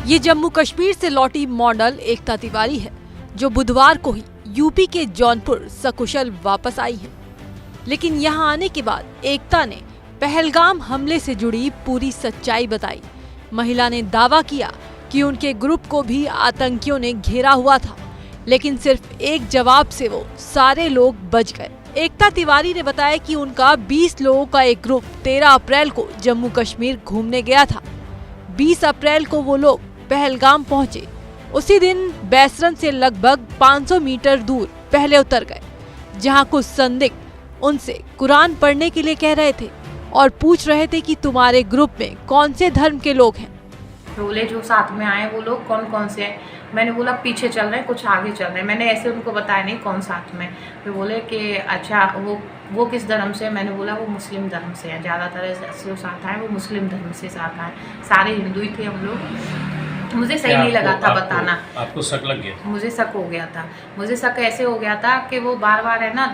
ये जम्मू कश्मीर से लौटी मॉडल एकता तिवारी है, जो बुधवार को ही यूपी के जौनपुर सकुशल वापस आई है। लेकिन यहाँ आने के बाद एकता ने पहलगाम हमले से जुड़ी पूरी सच्चाई बताई। महिला ने दावा किया कि उनके ग्रुप को भी आतंकियों ने घेरा हुआ था, लेकिन सिर्फ एक जवाब से वो सारे लोग बच गए। एकता तिवारी ने बताया कि उनका 20 लोगों का एक ग्रुप 13 अप्रैल को जम्मू कश्मीर घूमने गया था। 20 अप्रैल को वो लोग पहलगाम पहुंचे। उसी दिन बैसरन से लगभग 500 मीटर दूर पहले उतर गए, जहां कुछ संदिग्ध उनसे कुरान पढ़ने के लिए कह रहे थे और पूछ रहे थे कि तुम्हारे ग्रुप में कौन से धर्म के लोग हैं। बोले जो साथ में आए वो लोग कौन कौन से हैं। मैंने बोला पीछे चल रहे हैं, कुछ आगे चल रहे हैं। मैंने ऐसे उनको बताया नहीं कौन साथ में। फिर बोले कि अच्छा वो किस धर्म से है। मैंने बोला वो मुस्लिम धर्म से है, ज़्यादातर जो साथ आए वो मुस्लिम धर्म से साथ आए। सारे हिंदू ही थे हम लोग। मुझे सही नहीं लगा था बताना। आपको शक लग गया? मुझे शक हो गया था। मुझे शक ऐसे हो गया था कि वो बार बार है ना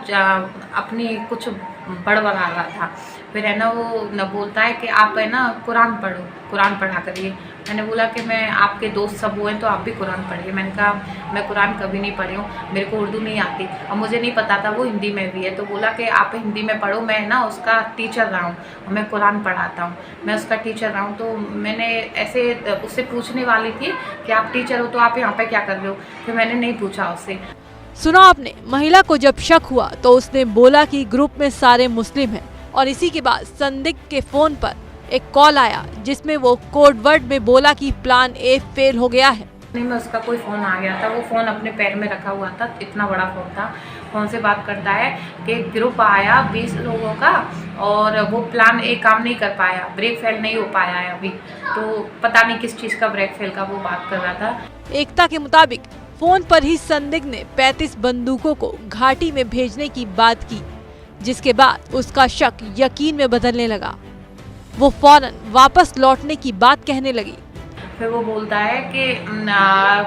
अपनी कुछ बड़बड़ा रहा था। फिर है ना वो न बोलता है कि आप है ना कुरान पढ़ो, कुरान पढ़ा करिए। मैंने बोला कि मैं आपके दोस्त सब हुए तो आप भी कुरान पढ़िए। मैंने कहा मैं कुरान कभी नहीं पढ़ी हूँ, मेरे को उर्दू नहीं आती और मुझे नहीं पता था वो हिंदी में भी है। तो बोला कि आप हिंदी में पढ़ो, मैं ना उसका टीचर रहा हूँ, मैं कुरान पढ़ाता हूँ, मैं उसका टीचर रहा हूँ। तो मैंने ऐसे उससे पूछने वाली थी कि आप टीचर हो तो आप यहाँ पे क्या कर रहे हो। फिर मैंने नहीं पूछा उससे। सुना आपने, महिला को जब शक हुआ तो उसने बोला कि ग्रुप में सारे मुस्लिम हैं और इसी के बाद संदिग्ध के फोन पर एक कॉल आया जिसमें वो कोड वर्ड में बोला कि प्लान ए फेल हो गया है। नहीं, मैं उसका कोई फ़ोन आ गया था। वो फ़ोन अपने पैर में रखा हुआ था, इतना बड़ा फ़ोन था। फ़ोन से बात करता है कि ग्रुप आया 20 लोगों का और वो प्लान ए काम नहीं कर पाया, ब्रेक फेल नहीं हो पाया है अभी। तो पता नहीं किस चीज़ का ब्रेक फेल का वो बात कर रहा था। एकता के मुताबिक फोन पर ही संदिग्ध ने 35 बंदूकों को घाटी में भेजने की बात की, जिसके बाद उसका शक यकीन में बदलने लगा। वो फौरन वापस लौटने की बात कहने लगी। फिर वो बोलता है कि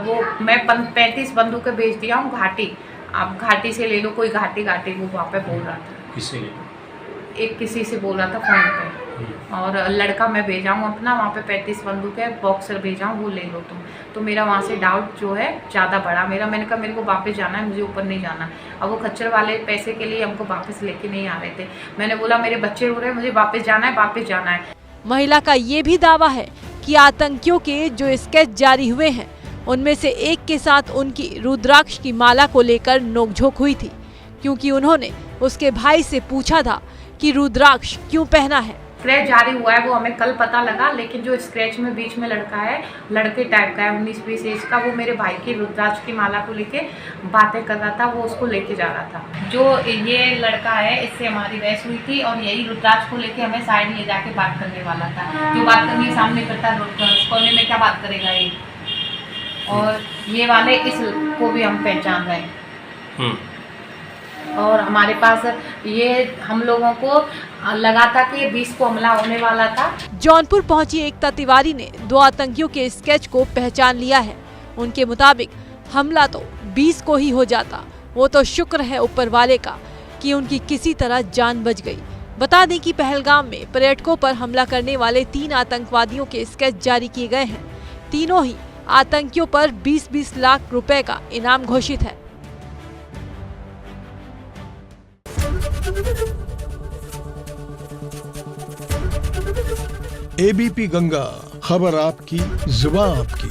वो मैं 35 बंदूकें भेज दिया हूँ घाटी, आप घाटी से ले लो, कोई घाटी वो वहाँ पे बोल रहा था। किससे? एक किसी से बोल रहा था फ़ोन पे। और लड़का मैं भेजा हूँ अपना, वहाँ पे 35 बंदूकें बॉक्सर भेजा हूँ, वो ले लो तुम। तो मेरा वहाँ से डाउट जो है ज़्यादा बढ़ा मैंने कहा मेरे को वापस जाना है, मुझे ऊपर नहीं जाना। अब वो खच्चर वाले पैसे के लिए हमको वापस लेके नहीं आ रहे थे। मैंने बोला मेरे बच्चे रो रहे हैं, मुझे वापस जाना है। महिला का ये भी दावा है कि आतंकियों के जो स्केच जारी हुए हैं उनमें से एक के साथ उनकी रुद्राक्ष की माला को लेकर नोकझोंक हुई थी, क्योंकि उन्होंने उसके भाई से पूछा था कि रुद्राक्ष क्यों पहना है। स्क्रैच जारी हुआ है वो हमें कल पता लगा, लेकिन जो स्क्रैच में बीच में लड़का है, लड़के टाइप का है 19-20 एज का, वो मेरे भाई की रुद्राक्ष की माला को लेके बातें कर रहा था, वो उसको लेके जा रहा था। जो ये लड़का है इससे हमारी बहस हुई थी और यही रुद्राक्ष को लेके हमें साइड ले जाके बात करने वाला था। जो बात करनी है सामने करता कोने में क्या बात करेगा ये। और ये वाले इसको भी हम पहचान रहे हैं। और हमारे पास ये हम लोगों को लगा था कि 20 को हमला होने वाला था। जौनपुर पहुंची एकता तिवारी ने 2 आतंकियों के स्केच को पहचान लिया है। उनके मुताबिक हमला तो 20 को ही हो जाता, वो तो शुक्र है ऊपर वाले का कि उनकी किसी तरह जान बच गई। बता दें कि पहलगाम में पर्यटकों पर हमला करने वाले 3 आतंकवादियों के स्केच जारी किए गए हैं। तीनों ही आतंकियों पर 20-20 लाख रुपए का इनाम घोषित है। एबीपी गंगा, खबर आपकी, जुबान आपकी।